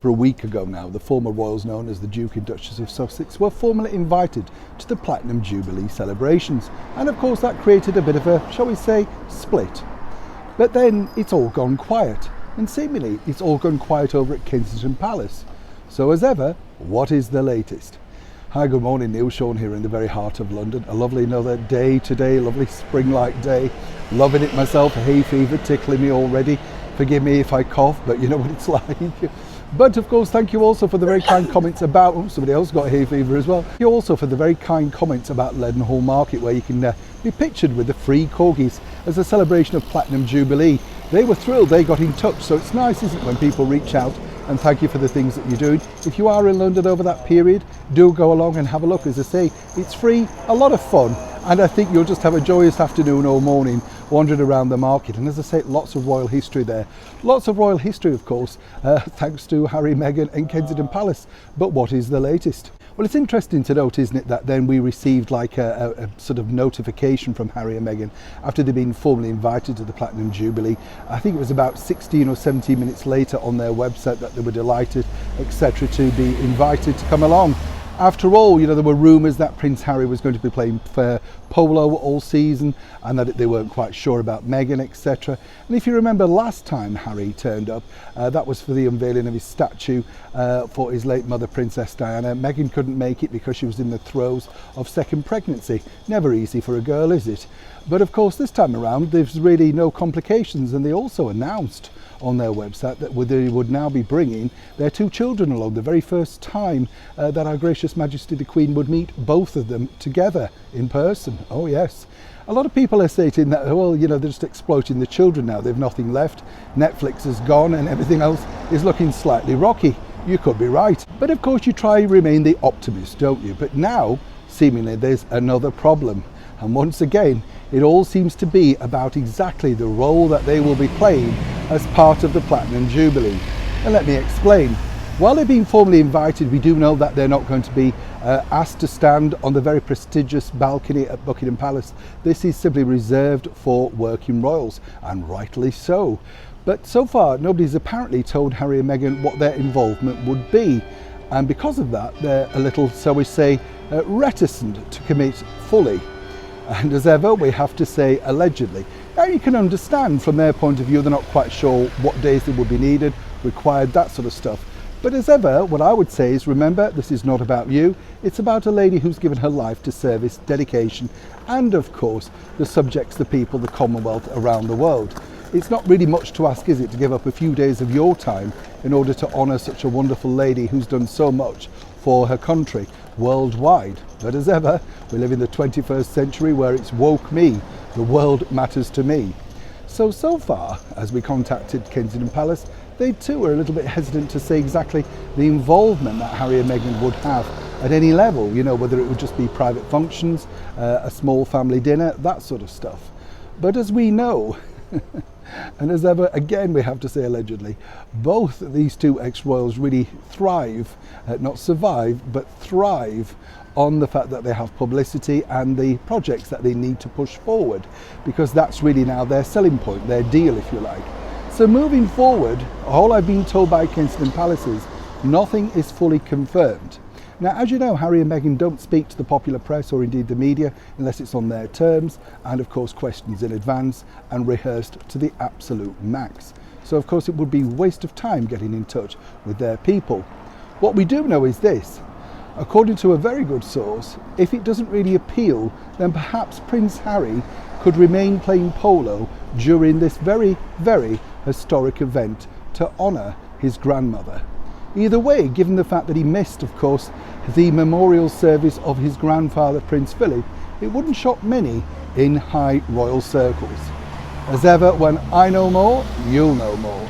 For a week ago now, the former royals known as the Duke and Duchess of Sussex were formally invited to the Platinum Jubilee celebrations, and of course that created a bit of a, shall we say, split. But then it's all gone quiet, and seemingly it's all gone quiet over at Kensington Palace. So as ever, what is the latest? Hi, good morning, Neil. Sean here in the very heart of London. A lovely another day today, lovely spring-like day. Loving it myself, hay fever tickling me already. Forgive me if I cough, but you know what it's like. But of course, thank you also for the very kind comments about, somebody else got hay fever as well. Thank you also for the very kind comments about Leadenhall Market, where you can be pictured with the free corgis as a celebration of Platinum Jubilee. They were thrilled, they got in touch, so it's nice, isn't it, when people reach out and thank you for the things that you're doing. If you are in London over that period, do go along and have a look. As I say, it's free, a lot of fun, and I think you'll just have a joyous afternoon or morning wandering around the market. And as I say, lots of royal history there. Lots of royal history, of course, thanks to Harry, Meghan and Kensington Palace. But what is the latest? Well, it's interesting to note, isn't it, that then we received like a sort of notification from Harry and Meghan after they'd been formally invited to the Platinum Jubilee. I think it was about 16 or 17 minutes later on their website that they were delighted, etc., to be invited to come along. After all, you know, there were rumours that Prince Harry was going to be playing for polo all season and that they weren't quite sure about Meghan, etc. And if you remember last time Harry turned up, that was for the unveiling of his statue for his late mother, Princess Diana. Meghan couldn't make it because she was in the throes of second pregnancy. Never easy for a girl, is it? But of course, this time around, there's really no complications, and they also announced on their website that they would now be bringing their two children along, the very first time that Our Gracious Majesty the Queen would meet both of them together in person. Oh yes. A lot of people are stating that, well, you know, they're just exploiting the children now. They've nothing left. Netflix is gone and everything else is looking slightly rocky. You could be right. But of course you try to remain the optimist, don't you? But now, seemingly, there's another problem. And once again, it all seems to be about exactly the role that they will be playing as part of the Platinum Jubilee. And let me explain. While they've been formally invited, we do know that they're not going to be asked to stand on the very prestigious balcony at Buckingham Palace. This is simply reserved for working royals, and rightly so. But so far, nobody's apparently told Harry and Meghan what their involvement would be. And because of that, they're a little, shall we say, reticent to commit fully. And as ever, we have to say allegedly. Now you can understand from their point of view, they're not quite sure what days they would be needed, required, that sort of stuff. But as ever, what I would say is, remember, this is not about you. It's about a lady who's given her life to service, dedication, and of course, the subjects, the people, the Commonwealth around the world. It's not really much to ask, is it, to give up a few days of your time in order to honour such a wonderful lady who's done so much for her country worldwide. But as ever, we live in the 21st century where it's woke me, the world matters to me. So far, as we contacted Kensington Palace, they too were a little bit hesitant to say exactly the involvement that Harry and Meghan would have at any level, you know, whether it would just be private functions, a small family dinner, that sort of stuff. But as we know, and as ever, again, we have to say allegedly, both these two ex-royals really thrive, not survive, but thrive on the fact that they have publicity and the projects that they need to push forward, because that's really now their selling point, their deal, if you like. So moving forward, all I've been told by Kensington Palace is nothing is fully confirmed. Now, as you know, Harry and Meghan don't speak to the popular press or indeed the media unless it's on their terms, and of course questions in advance and rehearsed to the absolute max. So of course it would be a waste of time getting in touch with their people. What we do know is this. According to a very good source, if it doesn't really appeal, then perhaps Prince Harry could remain playing polo during this very, very historic event to honour his grandmother. Either way, given the fact that he missed, of course, the memorial service of his grandfather, Prince Philip, it wouldn't shock many in high royal circles. As ever, when I know more, you'll know more.